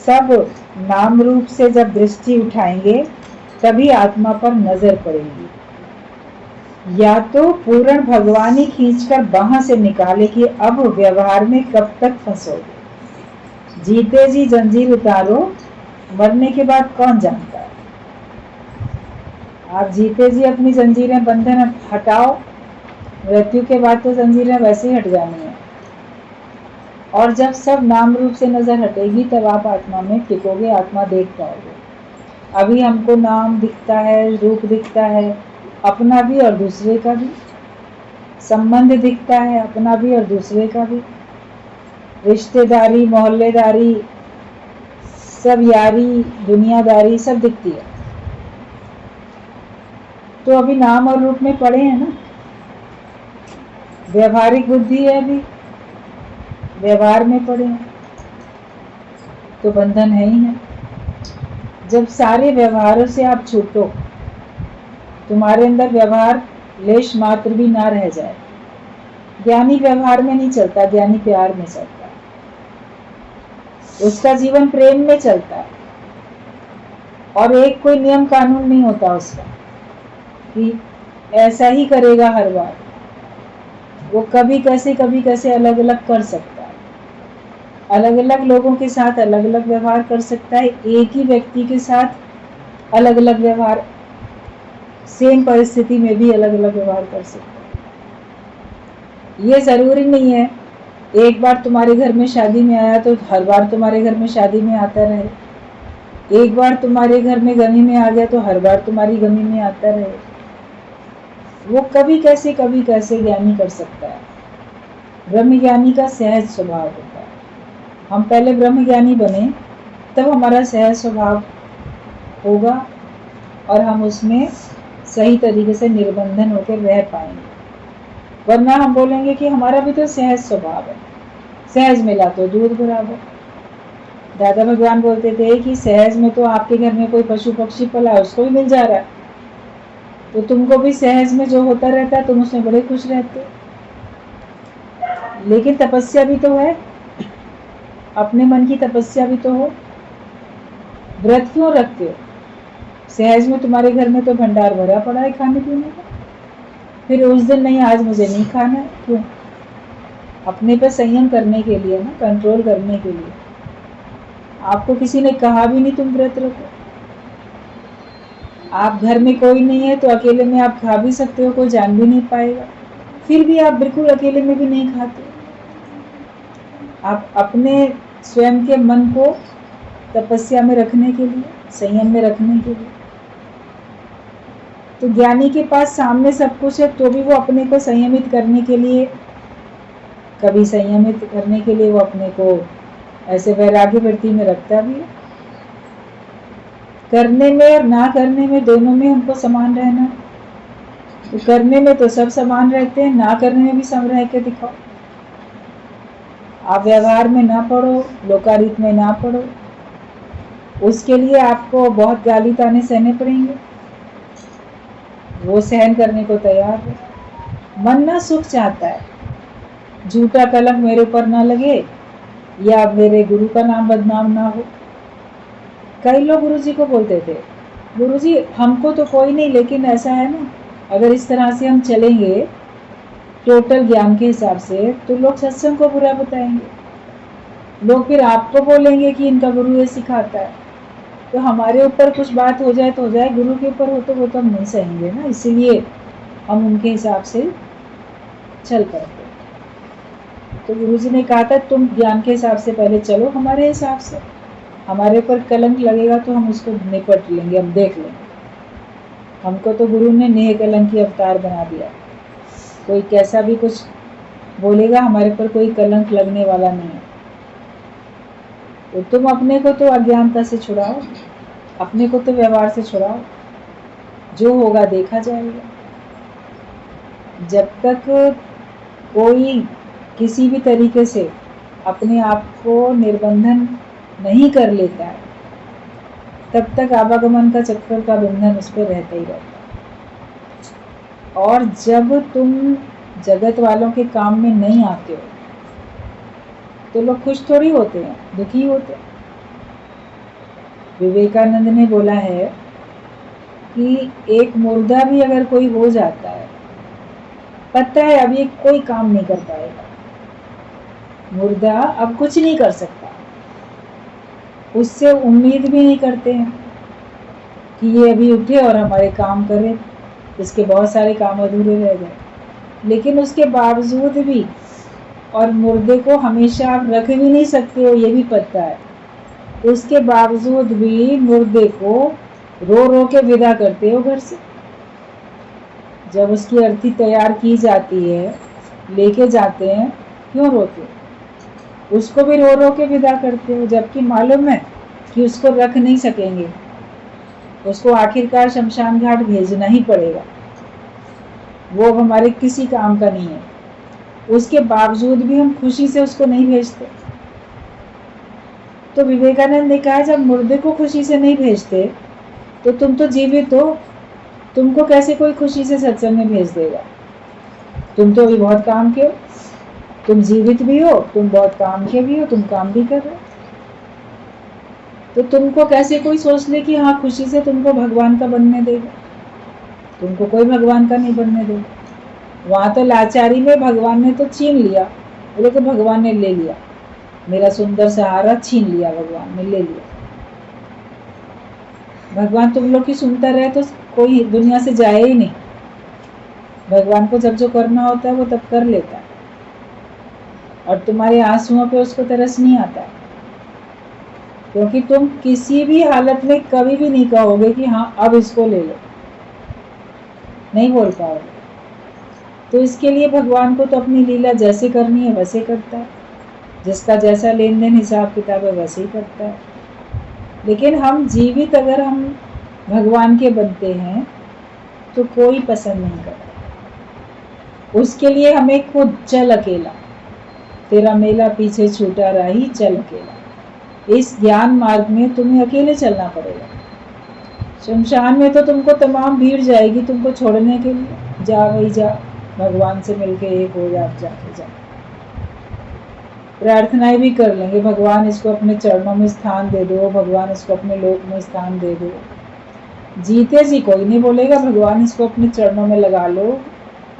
सब नाम रूप से जब दृष्टि उठाएंगे तभी आत्मा पर नजर पड़ेगी। या तो पूर्ण भगवान ही खींचकर बाह से निकाले कि अब व्यवहार में कब तक फंसोगे। जीते जी जंजीर उतारो, मरने के बाद कौन जानता है। आप जीते जी अपनी जंजीरें बंधन हटाओ, मृत्यु के बाद तो जंजीरें वैसे ही हट जानी है। और जब सब नाम रूप से नजर हटेगी तब आप आत्मा में टिकोगे, आत्मा देख पाओगे। अभी हमको नाम दिखता है, रूप दिखता है, अपना भी और दूसरे का भी। संबंध दिखता है, अपना भी और दूसरे का भी। रिश्तेदारी, मोहल्लेदारी, सब यारी, दुनियादारी सब दिखती है। तो अभी नाम और रूप में पड़े हैं ना। व्यवहारिक बुद्धि है, अभी व्यवहार में पड़े हैं, तो बंधन है ही है। जब सारे व्यवहारों से आप छूटो, तुम्हारे अंदर व्यवहार लेश मात्र भी ना रह जाए। ज्ञानी व्यवहार में नहीं चलता, ज्ञानी प्यार में चलता है। उसका जीवन प्रेम में चलता है और एक कोई नियम कानून नहीं होता उसका कि ऐसा ही करेगा हर बार। वो कभी कैसे अलग अलग कर सकता है। अलग अलग लोगों के साथ अलग अलग व्यवहार कर सकता है। एक ही व्यक्ति के साथ अलग अलग व्यवहार, सेम परिस्थिति में भी अलग अलग व्यवहार कर सकता है। ये जरूरी नहीं है एक बार तुम्हारे घर में शादी में आया तो हर बार तुम्हारे घर में शादी में आता रहे। एक बार तुम्हारे घर में गमी में आ गया तो हर बार तुम्हारी गमी में आता रहे। वो कभी कैसे ज्ञानी कर सकता है। ब्रह्म ज्ञानी का सहज स्वभाव होता है। हम पहले ब्रह्म ज्ञानी बने तब हमारा सहज स्वभाव होगा और हम उसमें सही तरीके से निर्बंधन होकर रह पाएंगे। वरना हम बोलेंगे कि हमारा भी तो सहज स्वभाव है, सहज मिला तो दूध बराबर। दादा भगवान बोलते थे कि सहज में तो आपके घर में कोई पशु पक्षी पला है उसको भी मिल जा रहा है, तो तुमको भी सहज में जो होता रहता है तुम उसमें बड़े खुश रहते। लेकिन तपस्या भी तो है, अपने मन की तपस्या भी तो हो। व्रत क्यों रखते हो? सहज में तुम्हारे घर में तो भंडार भरा पड़ा है खाने पीने का, फिर उस दिन नहीं आज मुझे नहीं खाना है, क्यों? अपने पे संयम करने के लिए ना, कंट्रोल करने के लिए। आपको किसी ने कहा भी नहीं तुम व्रत रखो। आप घर में कोई नहीं है तो अकेले में आप खा भी सकते हो, कोई जान भी नहीं पाएगा, फिर भी आप बिल्कुल अकेले में भी नहीं खाते। आप अपने स्वयं के मन को तपस्या में रखने के लिए, संयम में रखने के लिए। तो ज्ञानी के पास सामने सब कुछ है तो भी वो अपने को संयमित करने के लिए, कभी संयमित करने के लिए वो अपने को ऐसे वैराग्य वृत्ति में रखता भी है। करने में और ना करने में दोनों में हमको समान रहना। तो करने में तो सब समान रहते हैं, ना करने में भी सम रह के दिखाओ। आप व्यवहार में ना पड़ो, लोकारित में ना पड़ो, उसके लिए आपको बहुत गाली ताने सहने पड़ेंगे, वो सहन करने को तैयार है। मन ना सुख चाहता है, झूठा कलंक मेरे ऊपर ना लगे या मेरे गुरु का नाम बदनाम ना हो। कई लोग गुरुजी को बोलते थे, गुरुजी हमको तो कोई नहीं, लेकिन ऐसा है ना, अगर इस तरह से हम चलेंगे टोटल ज्ञान के हिसाब से तो लोग सत्संग को बुरा बताएंगे, लोग फिर आपको बोलेंगे कि इनका गुरु ये सिखाता है। तो हमारे ऊपर कुछ बात हो जाए तो हो जाए, गुरु के ऊपर हो तो वो तो हम नहीं सहेंगे ना, इसीलिए हम उनके हिसाब से चल पड़ते। तो गुरुजी ने कहा था तुम ज्ञान के हिसाब से पहले चलो, हमारे हिसाब से। हमारे ऊपर कलंक लगेगा तो हम उसको निपट लेंगे, हम देख लेंगे। हमको तो गुरु ने नेह कलंक की अवतार बना दिया। कोई कैसा भी कुछ बोलेगा, हमारे पर कोई कलंक लगने वाला नहीं है। तो तुम अपने को तो अज्ञानता से छुड़ाओ, अपने को तो व्यवहार से छुड़ाओ, जो होगा देखा जाएगा। जब तक कोई किसी भी तरीके से अपने आप को निर्बंधन नहीं कर लेता है तब तक आवागमन का चक्कर का बंधन उस पर रहता ही रहता है। और जब तुम जगत वालों के काम में नहीं आते हो तो लोग खुश थोड़ी होते हैं, दुखी होते हैं। विवेकानंद ने बोला है कि एक मुर्दा भी अगर कोई हो जाता है, पता है अब ये कोई काम नहीं कर पाएगा, मुर्दा अब कुछ नहीं कर सकता, उससे उम्मीद भी नहीं करते हैं कि ये अभी उठे और हमारे काम करे, इसके बहुत सारे काम अधूरे रह गए। लेकिन उसके बावजूद भी, और मुर्दे को हमेशा आप रख भी नहीं सकते हो ये भी पता है, उसके बावजूद भी मुर्दे को रो रो के विदा करते हो घर से। जब उसकी अर्थी तैयार की जाती है, लेके जाते हैं, क्यों रोते हो? उसको भी रो रो के विदा करते हो, जबकि मालूम है कि उसको रख नहीं सकेंगे, उसको आखिरकार शमशान घाट भेजना ही पड़ेगा, वो अब हमारे किसी काम का नहीं है। उसके बावजूद भी हम खुशी से उसको नहीं भेजते। तो विवेकानंद ने कहा जब मुर्दे को खुशी से नहीं भेजते तो तुम तो जीवित हो, तुमको कैसे कोई खुशी से सत्संग में भेज देगा? तुम तो अभी बहुत काम के हो, तुम जीवित भी हो, तुम बहुत काम के भी हो, तुम काम भी कर रहे हो, तो तुमको कैसे कोई सोच ले कि हाँ खुशी से तुमको भगवान का बनने देगा? तुमको कोई भगवान का नहीं बनने देगा। वहां तो लाचारी में भगवान ने तो छीन लिया, बोले तो भगवान ने ले लिया, मेरा सुंदर सहारा छीन लिया, भगवान ने ले लिया। भगवान तुम लोग की सुनता रहे तो कोई दुनिया से जाए ही नहीं। भगवान को जब जो करना होता है वो तब कर लेता है, और तुम्हारे आंसुओं पे उसको तरस नहीं आता है, क्योंकि तुम किसी भी हालत में कभी भी नहीं कहोगे कि हाँ अब इसको ले लो, नहीं बोल पाओगे। तो इसके लिए भगवान को तो अपनी लीला जैसे करनी है वैसे करता है, जिसका जैसा लेन देन हिसाब किताब है वैसे ही करता है। लेकिन हम जीवित अगर हम भगवान के बनते हैं तो कोई पसंद नहीं करता। उसके लिए हमें खुद चल अकेला, तेरा मेला पीछे छूटा राही चल अकेला। इस ज्ञान मार्ग में तुम्हें अकेले चलना पड़ेगा। शमशान में तो तुमको तमाम भीड़ जाएगी तुमको छोड़ने के लिए, जा वही जा, भगवान से मिलके एक हो जा, जाके जा। प्रार्थनाएं भी कर लेंगे, भगवान इसको अपने चरणों में स्थान दे दो, भगवान इसको अपने लोक में स्थान दे दो। जीते जी कोई नहीं बोलेगा भगवान इसको अपने चरणों में लगा लो,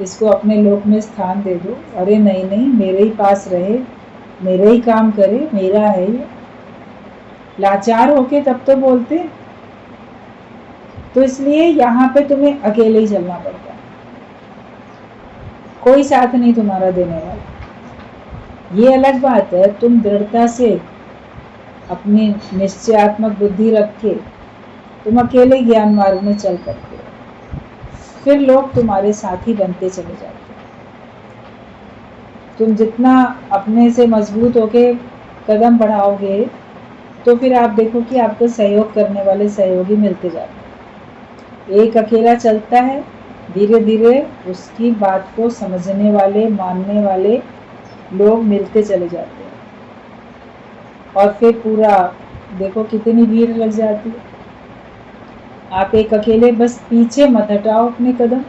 इसको अपने लोक में स्थान दे दो। अरे नहीं नहीं, मेरे ही पास रहे, मेरे ही काम करे, मेरा है ये। लाचार होके तब तो बोलते। तो इसलिए यहाँ पे तुम्हें अकेले ही चलना पड़ता है, कोई साथ नहीं तुम्हारा देने वाला। ये अलग बात है तुम दृढ़ता से अपनी निश्चयात्मक बुद्धि रख के तुम अकेले ज्ञान मार्ग में चल करते हो, फिर लोग तुम्हारे साथी बनते चले जाते हैं। तुम जितना अपने से मजबूत होके कदम बढ़ाओगे तो फिर आप देखो कि आपको सहयोग करने वाले सहयोगी मिलते जाते हैं। एक अकेला चलता है, धीरे धीरे उसकी बात को समझने वाले, मानने वाले लोग मिलते चले जाते हैं, और फिर पूरा देखो कितनी भीड़ लग जाती है। आप एक अकेले बस पीछे मत हटाओ अपने कदम,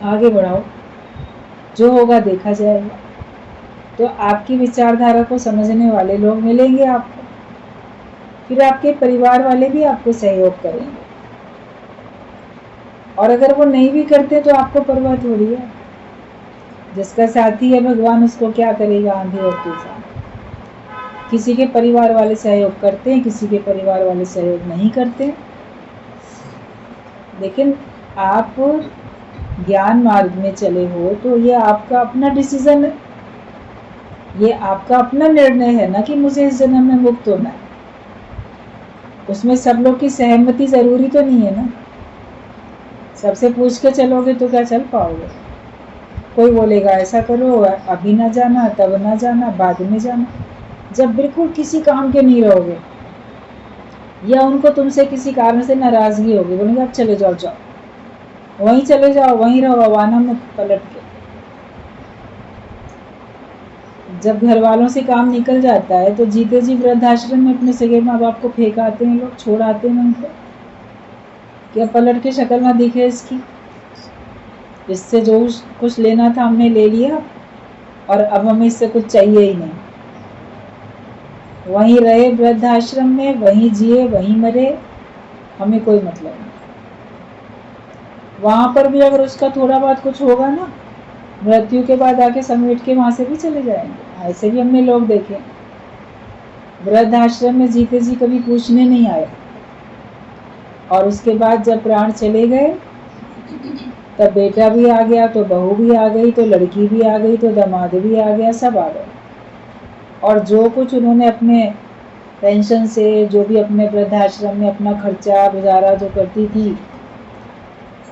आगे बढ़ाओ, जो होगा देखा जाएगा। तो आपकी विचारधारा को समझने वाले लोग मिलेंगे आपको, फिर आपके परिवार वाले भी आपको सहयोग करेंगे। और अगर वो नहीं भी करते तो आपको परवाह थोड़ी है, जिसका साथी है भगवान उसको क्या करेगा आंधी और तूफान। किसी के परिवार वाले सहयोग करते हैं, किसी के परिवार वाले सहयोग नहीं करते, लेकिन आप ज्ञान मार्ग में चले हो तो ये आपका अपना डिसीजन है, ये आपका अपना निर्णय है ना कि मुझे इस जन्म में मुक्त होना है। उसमें सब लोग की सहमति जरूरी तो नहीं है ना। सबसे पूछ के चलोगे तो क्या चल पाओगे? कोई बोलेगा ऐसा करो, अभी ना जाना, तब ना जाना, बाद में जाना। जब बिल्कुल किसी काम के नहीं रहोगे, या उनको तुमसे किसी कारण से नाराजगी होगी, बोलेंगे अब चले जाओ, जाओ वहीं चले जाओ, वहीं रहो, आवाना मत पलट के। जब घर वालों से काम निकल जाता है तो जीते जी वृद्धाश्रम में अपने सगे माँ बाप को फेंक आते हैं लोग, छोड़ आते हैं उनको, क्या पलट के शक्ल ना दिखे इसकी, इससे जो कुछ लेना था हमने ले लिया और अब हमें इससे कुछ चाहिए ही नहीं। वहीं रहे वृद्धाश्रम में, वहीं जिए वहीं मरे, हमें कोई मतलब नहीं। वहां पर भी अगर उसका थोड़ा बहुत कुछ होगा ना, मृत्यु के बाद आके समेट के वहां से भी चले जाएंगे। ऐसे भी हमने लोग देखे, वृद्धाश्रम में जीते जी कभी पूछने नहीं आए, और उसके बाद जब प्राण चले गए तब बेटा भी आ गया, तो बहू भी आ गई, तो लड़की भी आ गई, तो दामाद भी आ गया, सब आ गए। और जो कुछ उन्होंने अपने पेंशन से, जो भी अपने वृद्धाश्रम में अपना खर्चा गुजारा जो करती थी,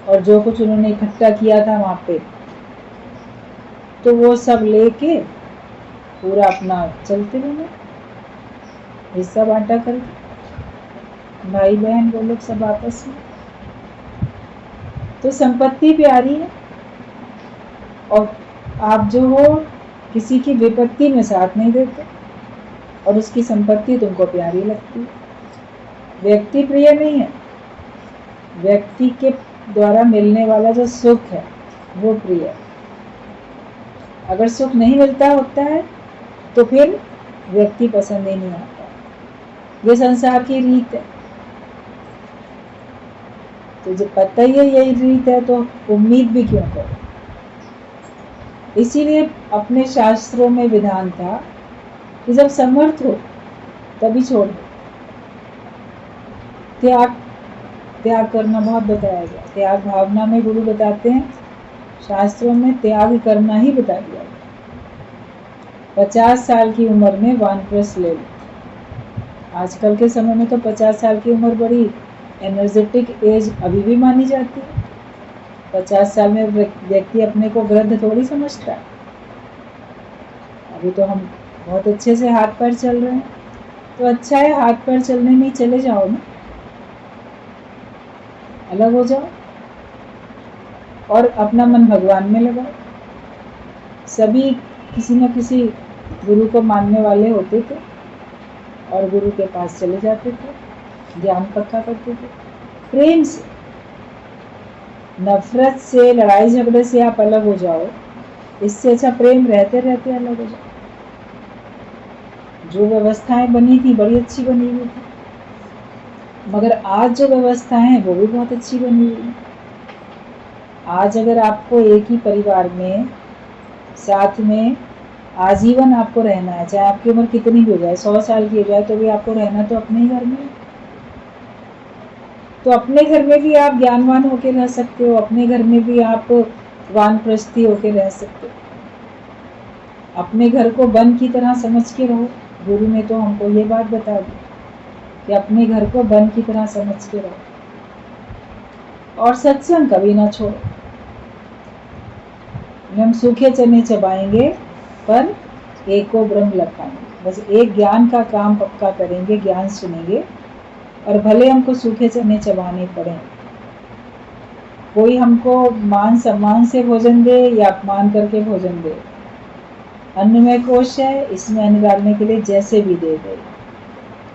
और जो कुछ उन्होंने इकट्ठा किया था वहाँ पे, तो वो सब लेके पूरा अपना चलते रहे, हिस्सा बांटा करके, भाई बहन वो लोग सब आपस में। तो संपत्ति प्यारी है, और आप जो हो किसी की विपत्ति में साथ नहीं देते, और उसकी संपत्ति तुमको प्यारी लगती है। व्यक्ति प्रिय नहीं है, व्यक्ति के द्वारा मिलने वाला जो सुख है वो प्रिय है। अगर सुख नहीं मिलता होता है तो फिर व्यक्ति पसंद ही नहीं आता। ये संसार की रीत है, तो जब पता ही है यही रीत है तो उम्मीद भी क्यों करो। इसीलिए अपने शास्त्रों में विधान था कि जब समर्थ हो तभी छोड़ दो। त्याग करना बहुत बताया गया। त्याग भावना में गुरु बताते हैं, शास्त्रों में त्याग करना ही बता दिया। 50 साल की उम्र में वानप्रस्थ ले लो। आजकल के समय में तो 50 साल की उम्र बड़ी एनर्जेटिक एज अभी भी मानी जाती है। 50 साल में व्यक्ति अपने को वृद्ध थोड़ी समझता है। अभी तो हम बहुत अच्छे से हाथ पैर चल रहे हैं, तो अच्छा है हाथ पैर चलने में ही चले जाओ ना, अलग हो जाओ और अपना मन भगवान में लगाओ। सभी किसी न किसी गुरु को मानने वाले होते थे और गुरु के पास चले जाते थे, ज्ञान पक्का करते थे प्रेम से। नफरत से, लड़ाई झगड़े से आप अलग हो जाओ, इससे अच्छा प्रेम रहते रहते अलग हो जाओ। जो व्यवस्थाएं बनी थी बड़ी अच्छी बनी हुई थी, मगर आज जो व्यवस्थाएं हैं वो भी बहुत अच्छी बनी हुई है। आज अगर आपको एक ही परिवार में साथ में आजीवन आपको रहना है, चाहे आपकी उम्र कितनी भी हो जाए, 100 साल की हो जाए, तो भी आपको रहना तो अपने ही घर में। तो अपने घर में भी आप ज्ञानवान होकर रह सकते हो, अपने घर में भी आप वानप्रस्थी होकर रह सकते हो। अपने घर को वन की तरह समझ के रहो। गुरु ने तो हमको ये बात बता दी कि अपने घर को वन की तरह समझ के रहो, और सत्संग कभी ना छोड़ो। हम सूखे चने चबाएंगे पर एको ब्रह्म लग पाएंगे। बस एक ज्ञान का काम पक्का करेंगे, ज्ञान सुनेंगे, और भले हमको सूखे चने चबाने पड़े, कोई हमको मान सम्मान से भोजन दे या अपमान करके भोजन दे, अन्नमय कोश है, इसमें अन्न डालने के लिए जैसे भी दे दे,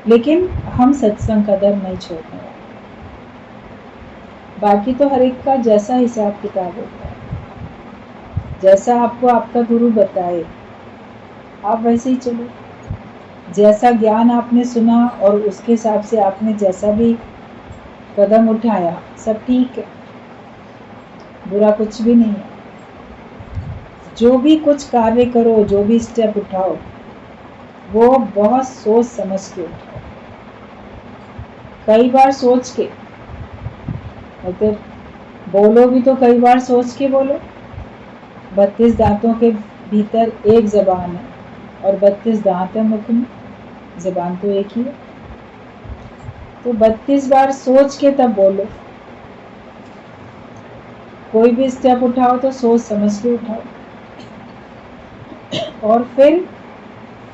लेकिन हम सत्संग का दर नहीं छोड़ने वाले। बाकी तो हर एक का जैसा हिसाब किताब होता है, जैसा आपको आपका गुरु बताए आप वैसे ही चलो। जैसा ज्ञान आपने सुना और उसके हिसाब से आपने जैसा भी कदम उठाया, सब ठीक है, बुरा कुछ भी नहीं है। जो भी कुछ कार्य करो, जो भी स्टेप उठाओ, वो बहुत सोच समझ के उठाओ। कई बार सोच के, मतलब बोलो भी तो कई बार सोच के बोलो। 32 दांतों के भीतर एक जबान है और 32 दांत है मुख में, जबान तो एक ही है। तो 32 बार सोच के तब बोलो। कोई भी स्टेप उठाओ तो सोच समझ के उठाओ, और फिर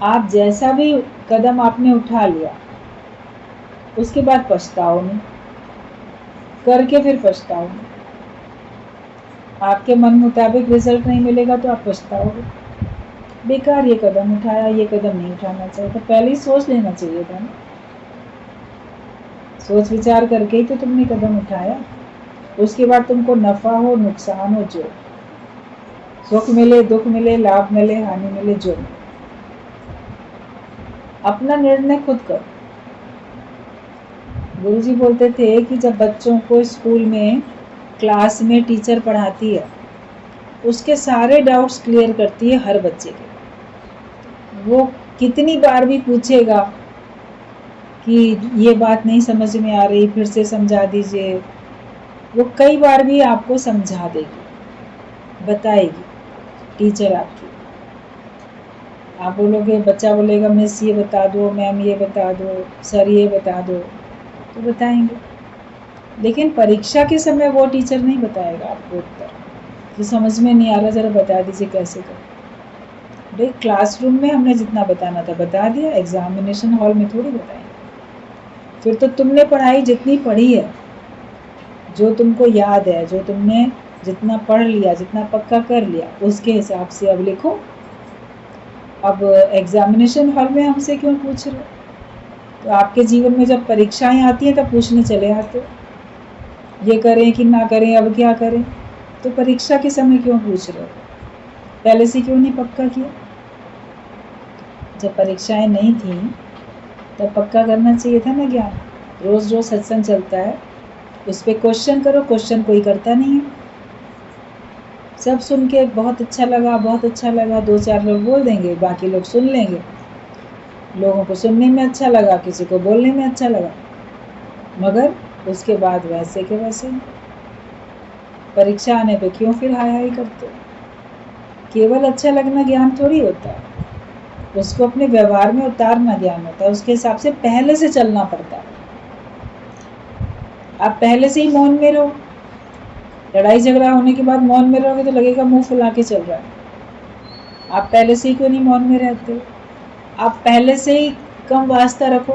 आप जैसा भी कदम आपने उठा लिया उसके बाद पछताओ नहीं, करके फिर पछताओ नहीं। आपके मन मुताबिक रिजल्ट नहीं मिलेगा तो आप पछताओगे, बेकार ये कदम उठाया, ये कदम नहीं उठाना चाहिए, तो पहले ही सोच लेना चाहिए था ना। सोच विचार करके ही तो तुमने कदम उठाया। उसके बाद तुमको नफा हो नुकसान हो, जो सुख मिले दुख मिले, लाभ मिले हानि मिले, जो अपना निर्णय खुद करो। गुरुजी बोलते थे कि जब बच्चों को स्कूल में क्लास में टीचर पढ़ाती है, उसके सारे डाउट्स क्लियर करती है हर बच्चे के। वो कितनी बार भी पूछेगा कि ये बात नहीं समझ में आ रही, फिर से समझा दीजिए, वो कई बार भी आपको समझा देगी, बताएगी टीचर आपकी। आप बोलोगे, बच्चा बोलेगा मिस ये बता दो, मैम ये बता दो, सर ये बता दो, तो बताएंगे। लेकिन परीक्षा के समय वो टीचर नहीं बताएगा आपको उत्तर कि समझ में नहीं आ रहा, ज़रा बता दीजिए कैसे करें। भाई क्लासरूम में हमने जितना बताना था बता दिया, एग्जामिनेशन हॉल में थोड़ी बताएंगे। फिर तो तुमने पढ़ाई जितनी पढ़ी है, जो तुमको याद है, जो तुमने जितना पढ़ लिया, जितना पक्का कर लिया, उसके हिसाब से अब लिखो। अब एग्जामिनेशन हॉल में हमसे क्यों पूछ रहे हो? तो आपके जीवन में जब परीक्षाएं आती हैं तब पूछने चले आते हो, ये करें कि ना करें, अब क्या करें। तो परीक्षा के समय क्यों पूछ रहे हो? पहले से क्यों नहीं पक्का किया? जब परीक्षाएं नहीं थी तब पक्का करना चाहिए था ना ज्ञान। रोज रोज सत्संग चलता है, उस पर क्वेश्चन करो, क्वेश्चन कोई करता नहीं है। सब सुन के बहुत अच्छा लगा, बहुत अच्छा लगा, 2-4 लोग बोल देंगे, बाकी लोग सुन लेंगे। लोगों को सुनने में अच्छा लगा, किसी को बोलने में अच्छा लगा, मगर उसके बाद वैसे के वैसे। परीक्षा आने पे क्यों फिर हाय हाय करते हो? केवल अच्छा लगना ज्ञान थोड़ी होता है, उसको अपने व्यवहार में उतारना ज्ञान होता है। उसके हिसाब से पहले से चलना पड़ता है। आप पहले से ही मौन में रहो, लड़ाई झगड़ा होने के बाद मौन में रहोगे तो लगेगा मुंह फुला के चल रहा है। आप पहले से ही क्यों नहीं मौन में रहते? आप पहले से ही कम वास्ता रखो,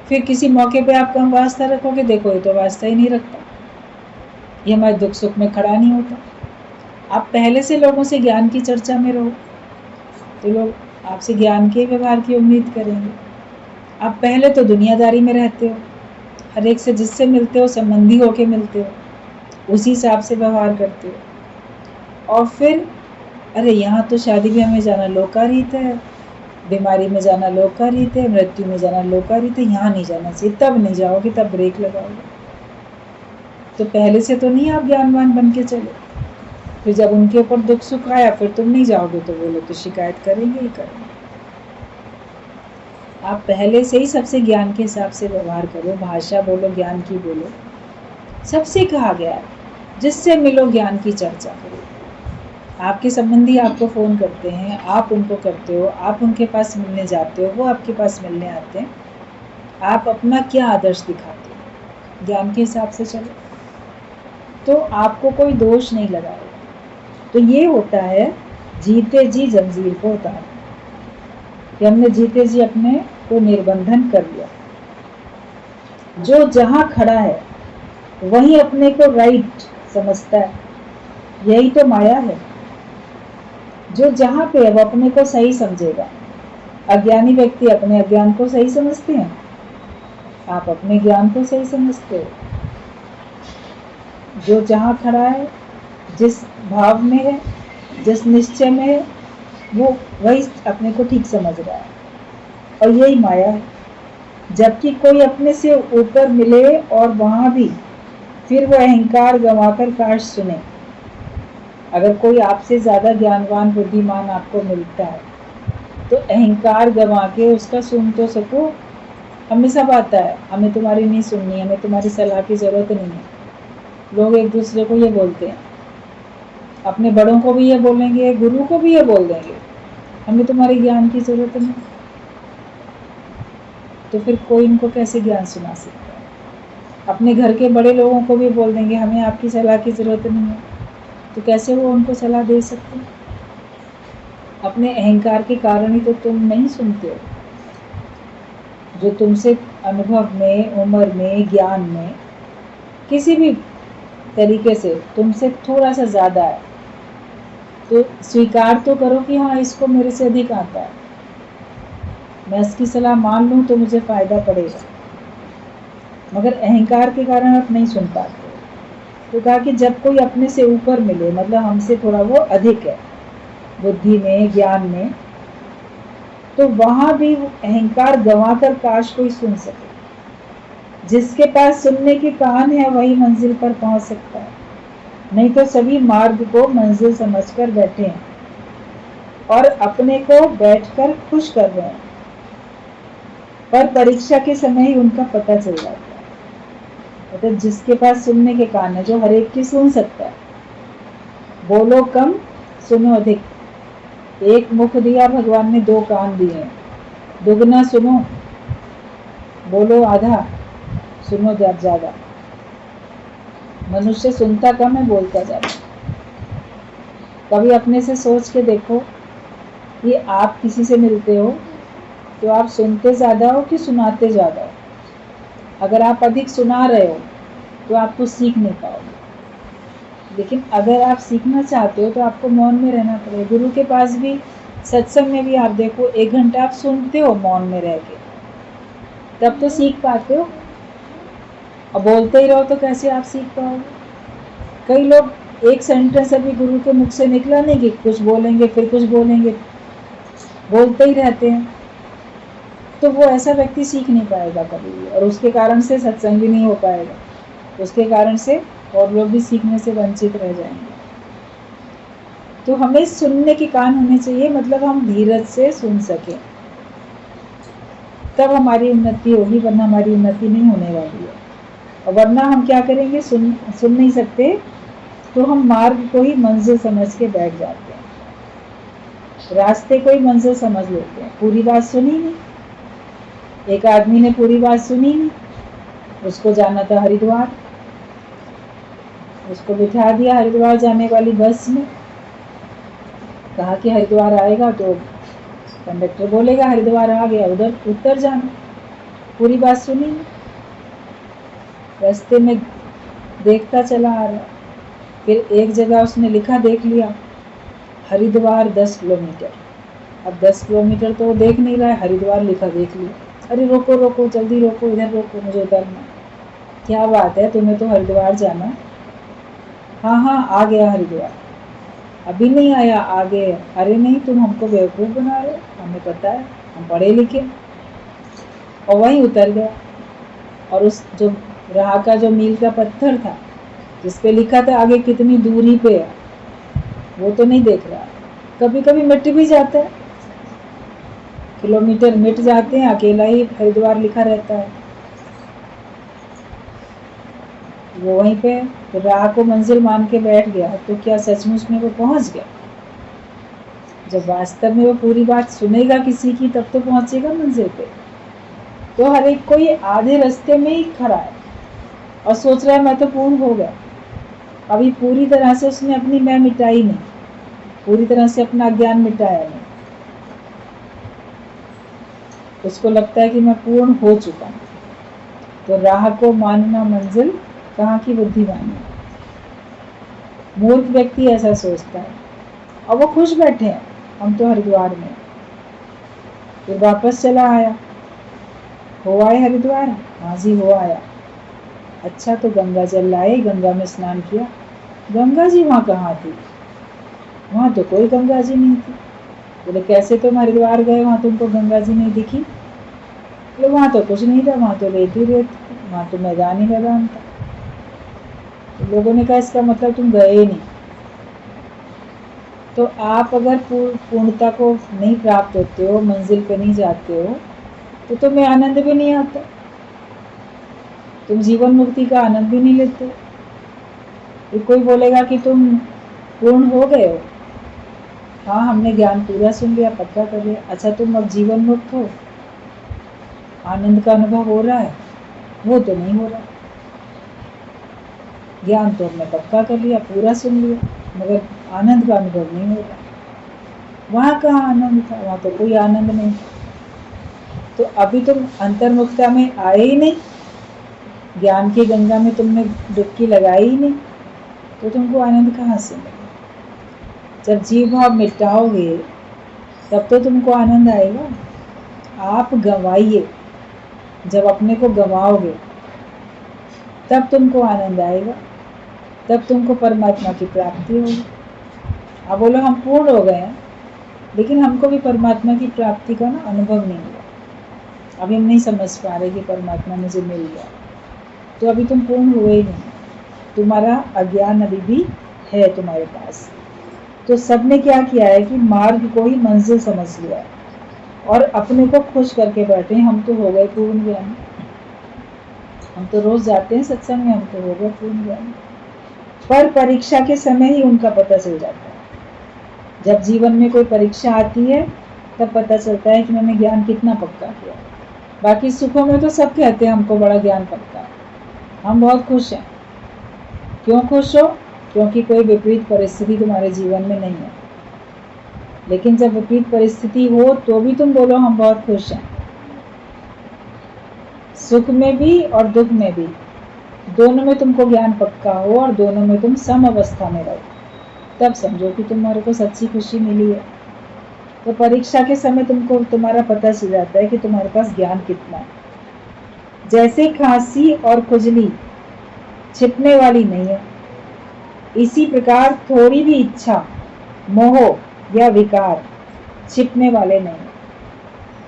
फिर किसी मौके पे आप कम वास्ता रखोगे, देखो ये तो वास्ता ही नहीं रखता, ये हमारे दुख सुख में खड़ा नहीं होता। आप पहले से लोगों से ज्ञान की चर्चा में रहो तो लोग आपसे ज्ञान के व्यवहार की उम्मीद करेंगे। आप पहले तो दुनियादारी में रहते हो, हर एक से जिससे मिलते हो संबंधी होके मिलते हो, उसी हिसाब से व्यवहार करते हो। और फिर अरे यहाँ तो शादी ब्याह में जाना लोकारीत है, बीमारी में जाना लोकारीत है, मृत्यु में जाना लोकारीत है, यहाँ नहीं जाना चाहिए, तब नहीं जाओगे, तब ब्रेक लगाओगे। तो पहले से तो नहीं आप ज्ञानवान बन के चले। फिर जब उनके ऊपर दुख सुख आया फिर तुम नहीं जाओगे तो वो लोग तो शिकायत करेंगे ही करेंगे। आप पहले से ही सबसे ज्ञान के हिसाब से व्यवहार करो, भाषा बोलो, ज्ञान की बोलो। सबसे कहा गया है जिससे मिलो ज्ञान की चर्चा करो। आपके संबंधी आपको फ़ोन करते हैं, आप उनको करते हो, आप उनके पास मिलने जाते हो, वो आपके पास मिलने आते हैं। आप अपना क्या आदर्श दिखाते हो? ज्ञान के हिसाब से चलो तो आपको कोई दोष नहीं लगाएगा। तो ये होता है जीते जी जंजीर को उतार, कि हमने जीते जी अपने को निर्बंधन कर लिया। जो जहाँ खड़ा है वही अपने को राइट समझता है, यही तो माया है। जो जहाँ पे है वो अपने को सही समझेगा। अज्ञानी व्यक्ति अपने अज्ञान को सही समझते हैं, आप अपने ज्ञान को सही समझते हो। जो जहाँ खड़ा है, जिस भाव में है, जिस निश्चय में है, वो वही अपने को ठीक समझ रहा है, और यही माया है। जबकि कोई अपने से ऊपर मिले और वहाँ भी फिर वो अहंकार गंवाकर काश सुने। अगर कोई आपसे ज़्यादा ज्ञानवान बुद्धिमान आपको मिलता है तो अहंकार गंवा के उसका सुन तो सको। हमें सब आता है, हमें तुम्हारी नहीं सुननी, हमें तुम्हारी सलाह की ज़रूरत नहीं है। लोग एक दूसरे को ये बोलते हैं, अपने बड़ों को भी ये बोलेंगे, गुरु को भी ये बोल देंगे, हमें तुम्हारे ज्ञान की ज़रूरत नहीं। तो फिर कोई इनको कैसे ज्ञान सुना सकता है? अपने घर के बड़े लोगों को भी बोल देंगे हमें आपकी सलाह की ज़रूरत नहीं है, तो कैसे वो उनको सलाह दे सकते? अपने अहंकार के कारण ही तो तुम नहीं सुनते हो। जो तुमसे अनुभव में, उम्र में, ज्ञान में, किसी भी तरीके से तुमसे थोड़ा सा ज़्यादा है, तो स्वीकार तो करो कि हाँ इसको मेरे से अधिक आता है, मैं इसकी सलाह मान लूँ तो मुझे फ़ायदा पड़ेगा। मगर अहंकार के कारण आप नहीं सुन पाते। तो कहा कि जब कोई अपने से ऊपर मिले, मतलब हमसे थोड़ा वो अधिक है बुद्धि में, ज्ञान में, तो वहां भी वो अहंकार गंवाकर काश कोई सुन सके। जिसके पास सुनने के कान है वही मंजिल पर पहुंच सकता है, नहीं तो सभी मार्ग को मंजिल समझकर बैठे हैं और अपने को बैठकर खुश कर रहे हैं, पर परीक्षा के समय ही उनका पता चल जाता है। मतलब जिसके पास सुनने के कान है, जो हर एक की सुन सकता है। बोलो कम सुनो अधिक, एक मुख दिया भगवान ने, दो कान दिए हैं। दुगना सुनो, बोलो आधा, सुनो ज्यादा। मनुष्य सुनता कम है, बोलता ज्यादा। कभी अपने से सोच के देखो कि आप किसी से मिलते हो तो आप सुनते ज्यादा हो कि सुनाते ज्यादा हो? अगर आप अधिक सुना रहे हो तो आप कुछ सीख नहीं पाओगे, लेकिन अगर आप सीखना चाहते हो तो आपको मौन में रहना पड़ेगा। गुरु के पास भी, सत्संग में भी आप देखो, 1 घंटा आप सुनते हो मौन में रह के, तब तो सीख पाते हो। और बोलते ही रहो तो कैसे आप सीख पाओगे? कई लोग एक सेंटेंस अभी गुरु के मुख से निकला नहीं कि कुछ बोलेंगे फिर कुछ बोलेंगे, बोलते ही रहते हैं, तो वो ऐसा व्यक्ति सीख नहीं पाएगा कभी भी, और उसके कारण से सत्संग भी नहीं हो पाएगा। उसके कारण से और लोग भी सीखने से वंचित रह जाएंगे। तो हमें सुनने के कान होने चाहिए, मतलब हम धीरज से सुन सकें, तब हमारी उन्नति होगी, वरना हमारी उन्नति नहीं होने वाली है। और वरना हम क्या करेंगे, सुन नहीं सकते तो हम मार्ग को ही मंजिल समझ के बैठ जाते हैं, रास्ते को ही मंजिल समझ लेते हैं। पूरी बात सुनी नहीं, एक आदमी ने पूरी बात सुनी नहीं, उसको जाना था हरिद्वार, उसको बिठा दिया हरिद्वार जाने वाली बस में, कहा कि हरिद्वार आएगा तो कंडक्टर बोलेगा हरिद्वार आ गया, उधर उतर जाना। पूरी बात सुनी नहीं, रास्ते में देखता चला आ रहा। फिर एक जगह उसने लिखा देख लिया, हरिद्वार 10 किलोमीटर। अब 10 किलोमीटर तो वो देख नहीं रहा है, हरिद्वार लिखा देख लिया। अरे रोको रोको, जल्दी रोको, इधर रोको, मुझे उतरना। क्या बात है, तुम्हें तो हरिद्वार जाना? हाँ हाँ आ गया हरिद्वार। अभी नहीं आया, आ गए। अरे नहीं, तुम हमको बेवकूफ़ बना रहे हो, हमें पता है, हम पढ़े लिखे। और वहीं उतर गया। और उस जो राह का जो मील का पत्थर था जिसपे लिखा था आगे कितनी दूरी पे है, वो तो नहीं देख रहा। कभी कभी मिट भी जाता है, किलोमीटर मिट जाते हैं, अकेला ही हरिद्वार लिखा रहता है। वो वहीं पे तो राह को मंजिल मान के बैठ गया, तो क्या सचमुच में वो पहुंच गया? जब वास्तव में वो पूरी बात सुनेगा किसी की, तब तो पहुंचेगा मंजिल पे। तो हर एक कोई आधे रास्ते में ही खड़ा है और सोच रहा है मैं तो पूर्ण हो गया। अभी पूरी तरह से उसने अपनी मैं मिटाई नहीं, पूरी तरह से अपना ज्ञान मिटाया नहीं। उसको लगता है कि मैं पूर्ण हो चुका हूँ। तो राह को मानना मंजिल कहाँ की बुद्धिमानी। मूर्ख व्यक्ति ऐसा सोचता है और वो खुश बैठे हैं, हम तो हरिद्वार में। फिर वापस चला आया। हो आए हरिद्वार? हाँ जी हो आया। अच्छा तो गंगा जल लाए, गंगा में स्नान किया। गंगा जी वहाँ कहाँ थी? वहाँ तो कोई गंगा जी नहीं थी। बोले कैसे तुम हरिद्वार गए, वहाँ तुमको गंगा जी नहीं दिखी? बोले वहाँ तो कुछ नहीं था, वहाँ तो रेत ही रेत, वहाँ तो मैदान ही मैदान था। तो लोगों ने कहा इसका मतलब तुम गए ही नहीं। तो आप अगर पूर्णता को नहीं प्राप्त होते हो, मंजिल पे नहीं जाते हो, तो तुम्हें आनंद भी नहीं आता, तुम जीवन मुक्ति का आनंद भी नहीं लेते। तो कोई बोलेगा कि तुम पूर्ण हो गए हो, हाँ हमने ज्ञान पूरा सुन लिया, पक्का कर लिया। अच्छा तुम अब जीवन मुक्त हो, आनंद का अनुभव हो रहा है? वो तो नहीं हो रहा। ज्ञान तो हमने पक्का कर लिया, पूरा सुन लिया, मगर आनंद का अनुभव नहीं हो रहा। वहाँ कहाँ आनंद था? वहाँ तो कोई आनंद नहीं। तो अभी तुम अंतर्मुखता में आए ही नहीं, ज्ञान की गंगा में तुमने डुबकी लगाई ही नहीं, तो तुमको आनंद कहाँ से मिलेगा? जब जीव भाव मिटाओगे तब तो तुमको आनंद आएगा। आप गंवाइए, जब अपने को गंवाओगे तब तुमको आनंद आएगा, तब तुमको परमात्मा की प्राप्ति होगी। अब बोलो हम पूर्ण हो गए हैं, लेकिन हमको भी परमात्मा की प्राप्ति का ना अनुभव नहीं हुआ। अभी हम नहीं समझ पा रहे कि परमात्मा मुझे मिल गया, तो अभी तुम पूर्ण हुए ही नहीं, तुम्हारा अज्ञान अभी भी है तुम्हारे पास। तो सबने क्या किया है कि मार्ग को ही मंजिल समझ लिया है और अपने को खुश करके बैठे, हम तो हो गए पूर्ण ज्ञानी, हम तो रोज जाते हैं सत्संग में, हम तो हो गए पूर्ण ज्ञानी। पर परीक्षा के समय ही उनका पता चल जाता है। जब जीवन में कोई परीक्षा आती है तब पता चलता है कि मैंने ज्ञान कितना पक्का किया। बाकी सुखों में तो सब कहते हैं हमको बड़ा ज्ञान पक्का है, हम बहुत खुश हैं। क्यों खुश हो? क्योंकि कोई विपरीत परिस्थिति तुम्हारे जीवन में नहीं है। लेकिन जब विपरीत परिस्थिति हो तो भी तुम बोलो हम बहुत खुश हैं। सुख में भी और दुख में भी, दोनों में तुमको ज्ञान पक्का हो और दोनों में तुम सम अवस्था में रहो, तब समझो कि तुम्हारे को सच्ची खुशी मिली है। तो परीक्षा के समय तुमको तुम्हारा पता चल जाता है कि तुम्हारे पास ज्ञान कितना है। जैसे खांसी और खुजली छिपने वाली नहीं है, इसी प्रकार थोड़ी भी इच्छा, मोह या विकार छिपने वाले नहीं।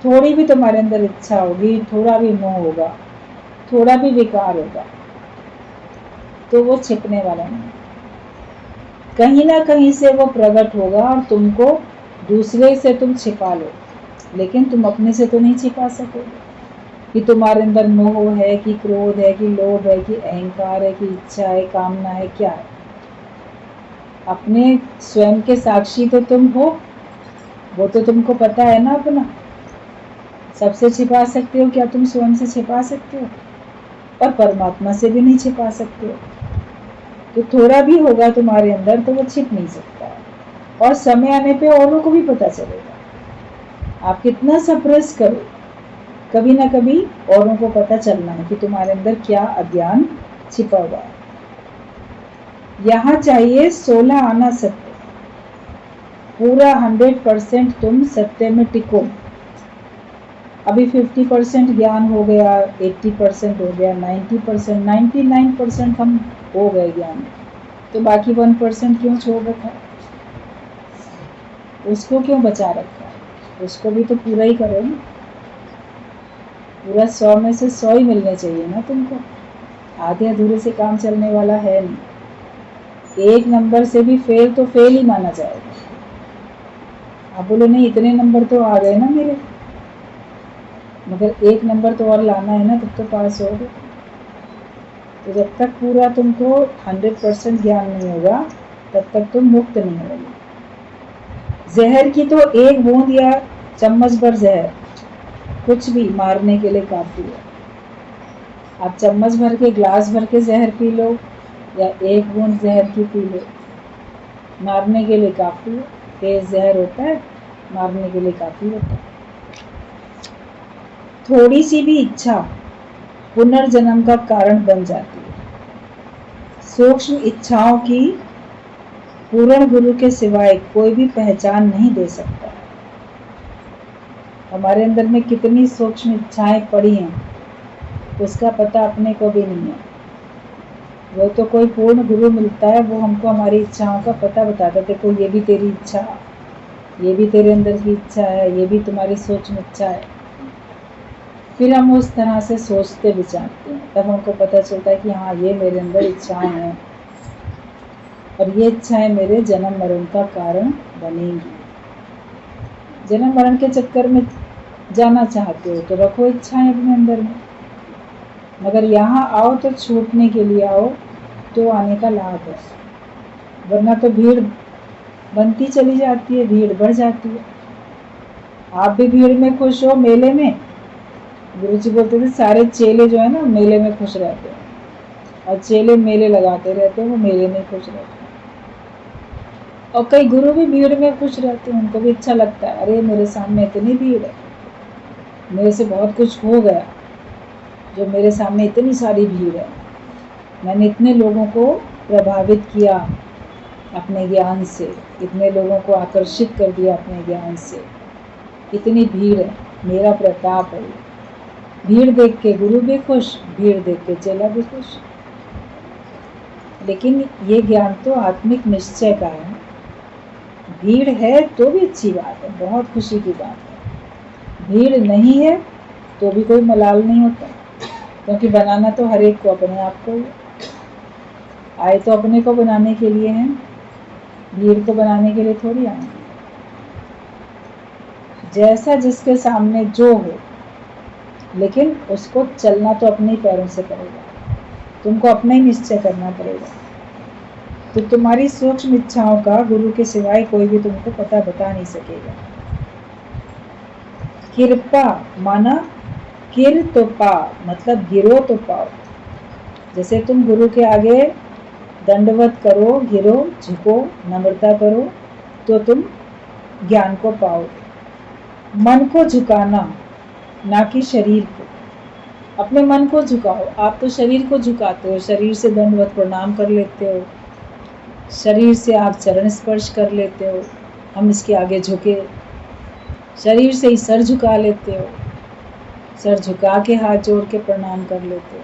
थोड़ी भी तुम्हारे अंदर इच्छा होगी, थोड़ा भी मोह होगा, थोड़ा भी विकार होगा, तो वो छिपने वाला नहीं, कहीं ना कहीं से वो प्रकट होगा और तुमको दूसरे से तुम छिपा लो, लेकिन तुम अपने से तो नहीं छिपा सकोगे कि तुम्हारे अंदर मोह है, कि क्रोध है, कि लोभ है, कि अहंकार है, कि इच्छा है, कामना है, क्या है। अपने स्वयं के साक्षी तो तुम हो, वो तो तुमको पता है ना अपना। सबसे छिपा सकते हो क्या? तुम स्वयं से छिपा सकते हो, और परमात्मा से भी नहीं छिपा सकते हो। तो थोड़ा भी होगा तुम्हारे अंदर तो वो छिप नहीं सकता, और समय आने पे औरों को भी पता चलेगा। आप कितना सप्रेस करो, कभी ना कभी औरों को पता चलना है कि तुम्हारे अंदर क्या अज्ञान छिपा हुआ है। यहाँ चाहिए 16 आना सत्य, पूरा 100% तुम सत्य में टिको। अभी 50% ज्ञान हो गया, 80% हो गया, 90%, 99% हम हो गए ज्ञान, तो बाकी 1% क्यों छोड़ रखा? उसको क्यों बचा रखा? उसको भी तो पूरा ही करो ना। पूरा 100 में से 100 ही मिलने चाहिए ना तुमको। आधे अधूरे से काम चलने वाला है नहीं। एक नंबर से भी फेल तो फेल ही माना जाएगा। आप बोले नहीं इतने नंबर तो आ गए ना मेरे, मगर एक नंबर तो और लाना है ना, तब तो पास हो गए। तो जब तक पूरा तुमको 100% ज्ञान नहीं होगा तब तक तुम मुक्त नहीं होगे। जहर की तो एक बूंद या चम्मच भर जहर कुछ भी मारने के लिए काफी है। आप चम्मच भर के, ग्लास भर के जहर पी लो या एक बूंद जहर की पी लो, मारने के लिए काफी है। तेज जहर होता है, मारने के लिए काफी होता है। थोड़ी सी भी इच्छा पुनर्जन्म का कारण बन जाती है। सूक्ष्म इच्छाओं की पूर्ण गुरु के सिवाय कोई भी पहचान नहीं दे सकता। हमारे अंदर में कितनी सूक्ष्म इच्छाएं पड़ी हैं उसका पता अपने को भी नहीं है। वो तो कोई पूर्ण गुरु मिलता है, वो हमको हमारी इच्छाओं का पता बताता है। देखो ये भी तेरी इच्छा, ये भी तेरे अंदर की इच्छा है, ये भी तुम्हारी सूक्ष्म इच्छा है। फिर हम उस तरह से सोचते विचारते हैं, तब हमको पता चलता है कि हाँ ये मेरे अंदर इच्छाएं हैं और ये इच्छाएं मेरे जन्म मरण का कारण बनेंगी। जन्म मरण के चक्कर में जाना चाहते हो तो रखो इच्छाएं अपने अंदर में, मगर यहाँ आओ तो छूटने के लिए आओ, तो आने का लाभ है। वरना तो भीड़ बनती चली जाती है, भीड़ बढ़ जाती है। आप भी भीड़ में खुश हो, मेले में। गुरु जी बोलते थे सारे चेले जो है ना मेले में खुश रहते हैं, और चेले मेले लगाते रहते हैं, वो मेले में खुश रहते हैं। और कई गुरु भी भीड़ में खुश रहते हैं, उनको भी अच्छा लगता है, अरे मेरे सामने इतनी भीड़ है, मेरे से बहुत कुछ हो गया, जो मेरे सामने इतनी सारी भीड़ है, मैंने इतने लोगों को प्रभावित किया अपने ज्ञान से, इतने लोगों को आकर्षित कर दिया अपने ज्ञान से, इतनी भीड़ है, मेरा प्रताप है। भीड़ देख के गुरु भी खुश, भीड़ देख के चेला भी खुश। लेकिन ये ज्ञान तो आत्मिक निश्चय का है। भीड़ है तो भी अच्छी बात है, बहुत खुशी की बात है। भीड़ नहीं है तो भी कोई मलाल नहीं होता, क्योंकि बनाना तो हर एक को अपने आप को ही आए, तो अपने को बनाने के लिए हैं, भीड़ को बनाने के लिए थोड़ी आए। जैसा जिसके सामने जो हो, लेकिन उसको चलना तो अपने ही पैरों से पड़ेगा, तुमको अपना ही निश्चय करना पड़ेगा। तो तुम्हारी सूक्ष्म इच्छाओं का गुरु के सिवाय कोई भी तुमको पता बता नहीं सकेगा। कृपा माना किर तो पा, मतलब गिरो तो पाओ। जैसे तुम गुरु के आगे दंडवत करो, गिरो, झुको, नम्रता करो, तो तुम ज्ञान को पाओ। मन को झुकाना, ना कि शरीर को। अपने मन को झुकाओ। आप तो शरीर को झुकाते हो, शरीर से दंडवत प्रणाम कर लेते हो, शरीर से आप चरण स्पर्श कर लेते हो, हम इसके आगे झुके, शरीर से ही सर झुका लेते हो, सर झुका के हाथ जोड़ के प्रणाम कर लेते हो।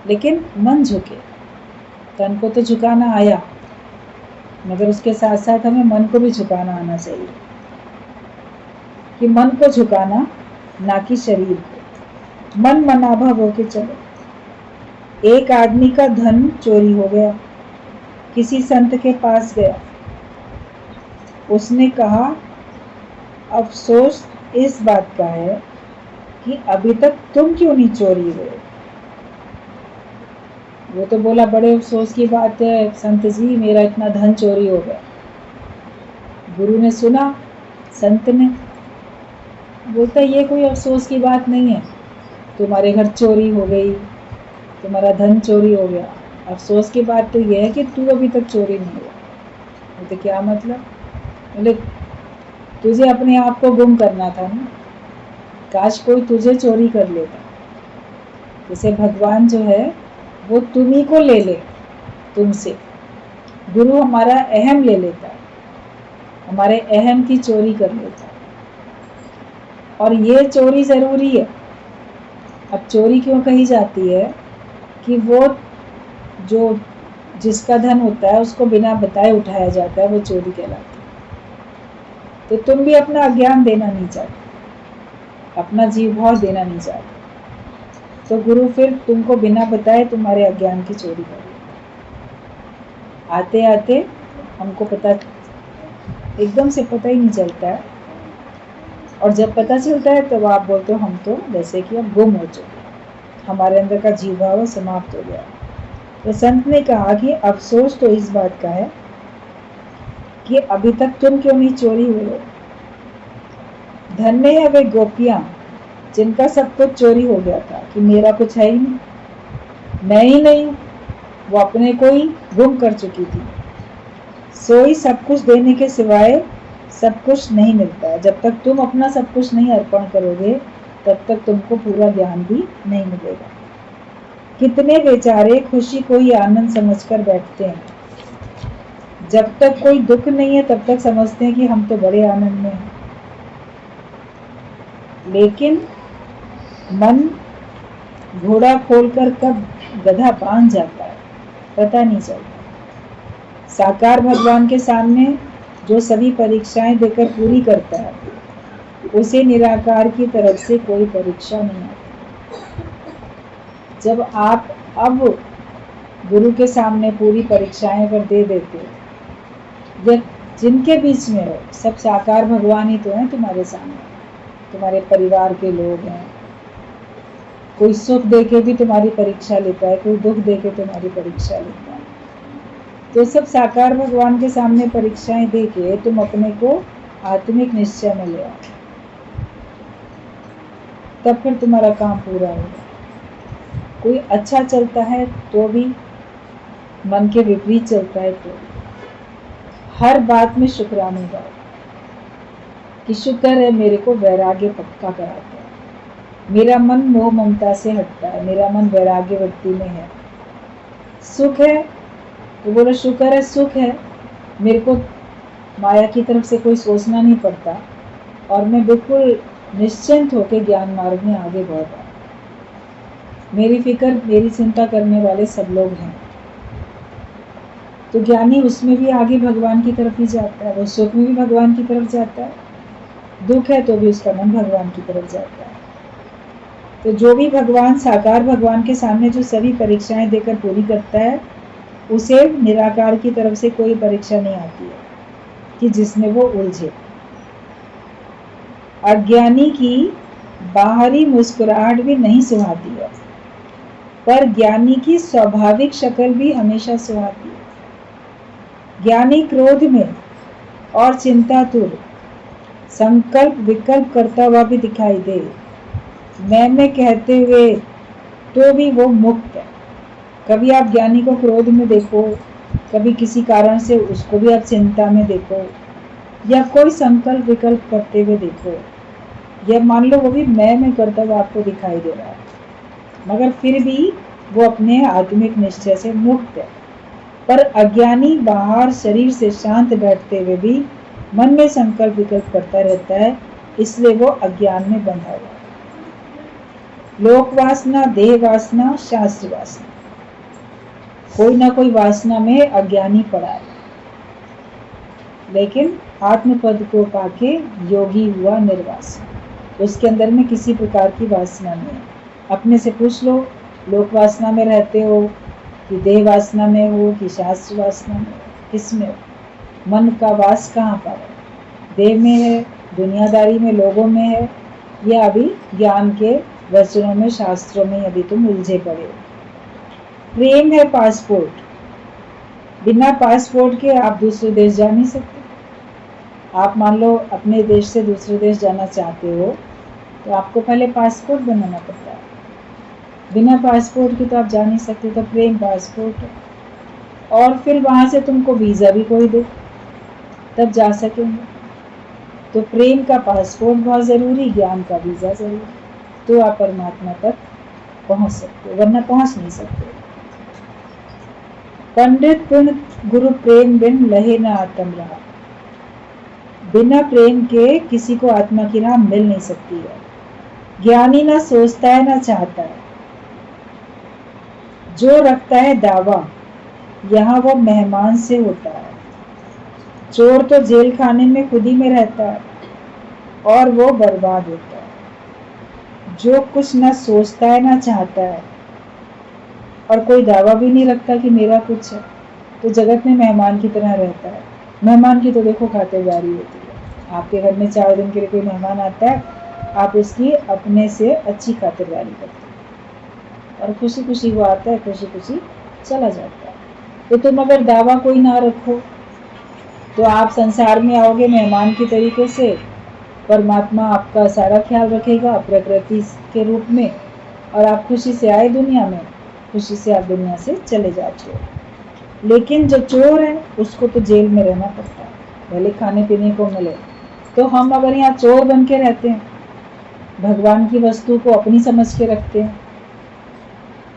लेकिन मन झुके, तन को तो झुकाना आया, मगर उसके साथ साथ हमें मन को भी झुकाना आना चाहिए, कि मन को झुकाना, ना कि शरीर को। मन मनाभा होके चलो। एक आदमी का धन चोरी हो गया, किसी संत के पास गया, उसने कहा अफसोस इस बात का है कि अभी तक तुम क्यों नहीं चोरी हुए। वो तो बोला बड़े अफसोस की बात है संत जी, मेरा इतना धन चोरी हो गया। गुरु ने सुना, संत ने बोलता ये कोई अफसोस की बात नहीं है, तुम्हारे घर चोरी हो गई, तुम्हारा धन चोरी हो गया, अफसोस की बात तो यह है कि तू अभी तक चोरी नहीं हुआ। बोलते क्या मतलब? बोले तुझे अपने आप को गुम करना था ना, काश कोई तुझे चोरी कर लेता। जैसे भगवान जो है वो तुम्ही को ले ले तुमसे, गुरु हमारा अहम ले लेता है, हमारे अहम की चोरी कर लेता है, और ये चोरी जरूरी है। अब चोरी क्यों कही जाती है कि वो जो जिसका धन होता है उसको बिना बताए उठाया जाता है, वो चोरी कहलाती है। तो तुम भी अपना अज्ञान देना नहीं चाहते, अपना जीव भाव देना नहीं चाहते, तो गुरु फिर तुमको बिना बताए तुम्हारे अज्ञान की चोरी कर लेता। आते आते हमको पता, एकदम से पता ही नहीं चलता है, और जब पता चलता है तब आप बोलते हो हम तो जैसे कि अब गुम हो चुके, हमारे अंदर का जीव भाव समाप्त हो गया। तो संत ने कहा कि अफसोस तो इस बात का है कि अभी तक तुम क्यों नहीं चोरी हुए हो। धन्य है वे गोपियां जिनका सब कुछ चोरी हो गया था, कि मेरा कुछ है ही नहीं, मैं ही नहीं, वो अपने को ही गुम कर चुकी थी। सोई सब कुछ देने के सिवाय सब कुछ नहीं मिलता है। जब तक तुम अपना सब कुछ नहीं अर्पण करोगे तब तक तुमको पूरा ज्ञान भी नहीं मिलेगा। कितने बेचारे खुशी को ही आनंद समझकर बैठते हैं, जब तक कोई दुख नहीं है तब तक समझते हैं कि हम तो बड़े आनंद में हैं, लेकिन मन घोड़ा खोलकर कब गधा बांध जाता है पता नहीं चलता। साकार भगवान के सामने जो सभी परीक्षाएं देकर पूरी करता है, उसे निराकार की तरफ से कोई परीक्षा नहीं आती। जब आप अब गुरु के सामने पूरी परीक्षाएं पर दे देते हो, या जिनके बीच में हो, सब साकार भगवान ही तो हैं तुम्हारे सामने, तुम्हारे परिवार के लोग हैं। कोई सुख देके भी तुम्हारी परीक्षा लेता है, कोई दुख देके तुम्हारी परीक्षा लेता है। तो सब साकार भगवान के सामने परीक्षाएं देके तुम अपने को आत्मिक निश्चय में ले आओ, तब फिर तुम्हारा काम पूरा होगा। कोई अच्छा चलता है तो भी, मन के विपरीत चलता है तो हर बात में शुक्राने गाओ कि शुक्र है मेरे को वैराग्य पक्का कराता है, मेरा मन मोह ममता से हटता है, मेरा मन वैराग्य वृत्ति में है। सुख है तो बोलो शुक्र है, सुख है, मेरे को माया की तरफ से कोई सोचना नहीं पड़ता, और मैं बिल्कुल निश्चिंत होकर ज्ञान मार्ग में आगे बढ़ रहा हूँ। मेरी फिक्र, मेरी चिंता करने वाले सब लोग हैं। तो ज्ञानी उसमें भी आगे भगवान की तरफ ही जाता है, वो सुख में भी भगवान की तरफ जाता है, दुख है तो भी उसका मन भगवान की तरफ जाता है। तो जो भी भगवान साकार भगवान के सामने जो सभी परीक्षाएं देकर पूरी करता है, उसे निराकार की तरफ से कोई परीक्षा नहीं आती है कि जिसमें वो उलझे। अज्ञानी की बाहरी मुस्कुराहट भी नहीं सुहाती है, पर ज्ञानी की स्वाभाविक शक्ल भी हमेशा सुहाती है। ज्ञानी क्रोध में और चिंतातुर संकल्प विकल्प करता हुआ भी दिखाई दे, मैं कहते हुए, तो भी वो मुक्त है। कभी आप ज्ञानी को क्रोध में देखो, कभी किसी कारण से उसको भी आप चिंता में देखो, या कोई संकल्प विकल्प करते हुए देखो, या मान लो वो भी मैं करता हुआ आपको दिखाई दे रहा है, मगर फिर भी वो अपने आत्मिक निश्चय से मुक्त है। पर अज्ञानी बाहर शरीर से शांत बैठते हुए भी मन में संकल्प विकल्प करता रहता है, इसलिए वो अज्ञान में बंधा हुआ है। लोक वासना, देह वासना, शास्त्र वासना, कोई ना कोई वासना में अज्ञानी पड़ा है, लेकिन आत्मपद को पाके योगी हुआ निर्वासन, उसके अंदर में किसी प्रकार की वासना नहीं है। अपने से पूछ लो, लोक वासना में रहते हो कि देह वासना में हो कि शास्त्र वासना में हो, किसमें हो? मन का वास कहाँ पर है? देह में है, दुनियादारी में, लोगों में है, या अभी ज्ञान के वचनों में, शास्त्रों में अभी तुम उलझे पड़े हो। प्रेम है पासपोर्ट, बिना पासपोर्ट के आप दूसरे देश जा नहीं सकते। आप मान लो अपने देश से दूसरे देश जाना चाहते हो, तो आपको पहले पासपोर्ट बनाना पड़ता है, बिना पासपोर्ट के तो आप जा नहीं सकते। तो प्रेम पासपोर्ट है, और फिर वहाँ से तुमको वीज़ा भी कोई दे तब जा सकेंगे। तो प्रेम का पासपोर्ट बहुत ज़रूरी, ज्ञान का वीज़ा ज़रूरी, तो आप परमात्मा तक पहुँच सकते, वरना पहुँच नहीं सकते। पंडित गुण गुरु प्रेम बिन लहे न आत्म रहा, बिना प्रेम के किसी को आत्मा की राह मिल नहीं सकती है। ज्ञानी ना सोचता है ना चाहता है, जो रखता है दावा यहाँ वो मेहमान से होता है। चोर तो जेल खाने में खुद ही में रहता है और वो बर्बाद होता है। जो कुछ ना सोचता है ना चाहता है और कोई दावा भी नहीं रखता कि मेरा कुछ है, तो जगत में मेहमान की तरह रहता है। मेहमान की तो देखो खातिरदारी होती है। आपके घर में 4 दिन के लिए कोई मेहमान आता है, आप उसकी अपने से अच्छी खातिरदारी करते हैं और खुशी खुशी वो आता है, खुशी खुशी चला जाता है। तो तुम अगर दावा कोई ना रखो तो आप संसार में आओगे मेहमान की तरीके से, परमात्मा आपका सारा ख्याल रखेगा प्रकृति के रूप में, और आप खुशी से आए दुनिया में, खुशी से आप दुनिया से चले जाते हो। लेकिन जो चोर है उसको तो जेल में रहना पड़ता है, भले खाने पीने को मिले। तो हम अगर यहाँ चोर बन के रहते हैं, भगवान की वस्तु को अपनी समझ के रखते हैं,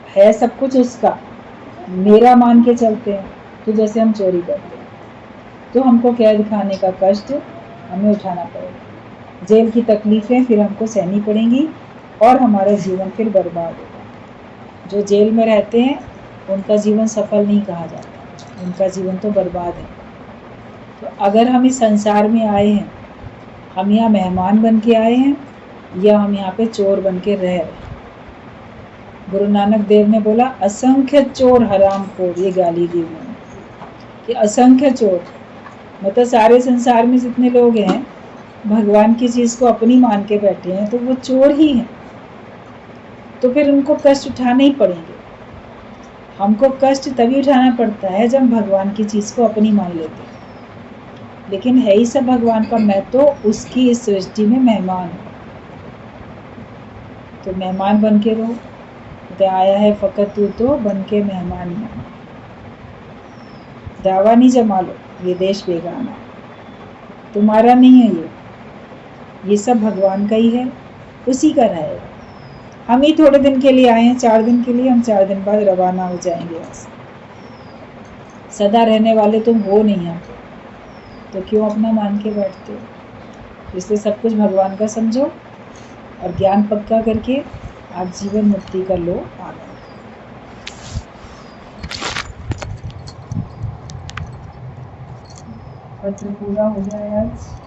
है सब कुछ उसका, मेरा मान के चलते हैं, तो जैसे हम चोरी करते हैं, तो हमको कैद खाने का कष्ट हमें उठाना पड़ेगा, जेल की तकलीफें फिर हमको सहनी पड़ेंगी और हमारा जीवन फिर बर्बाद होगा। जो जेल में रहते हैं उनका जीवन सफल नहीं कहा जाता, उनका जीवन तो बर्बाद है। तो अगर हम इस संसार में आए हैं, हम यहाँ मेहमान बन के आए हैं या हम यहाँ पे चोर बन के रह रहे हैं। गुरु नानक देव ने बोला असंख्य चोर हरामखोर, ये गाली दी उन्होंने कि असंख्य चोर, मतलब सारे संसार में जितने लोग हैं भगवान की चीज को अपनी मान के बैठे हैं, तो वो चोर ही हैं। तो फिर उनको कष्ट उठाने ही पड़ेंगे। हमको कष्ट तभी उठाना पड़ता है जब भगवान की चीज को अपनी मान लेते हैं, लेकिन है ही सब भगवान का, मैं तो उसकी इस सृष्टि में मेहमान हूँ। तो मेहमान बन के रहो, तो आया है फकत तू तो बन के मेहमान ही। दावा नहीं जमा लो, ये देश बेगाना तुम्हारा नहीं है, ये सब भगवान का ही है, उसी का रहेगा। हम ही थोड़े दिन के लिए आए हैं, 4 दिन के लिए, हम 4 दिन बाद रवाना हो जाएंगे यहाँ से। सदा रहने वाले तुम हो नहीं यहाँ पे, तो क्यों अपना मान के बैठते हो? इसलिए सब कुछ भगवान का समझो और ज्ञान पक्का करके आप जीवन मुक्ति कर लो आनंद। पत्र पूरा हो जाए आज।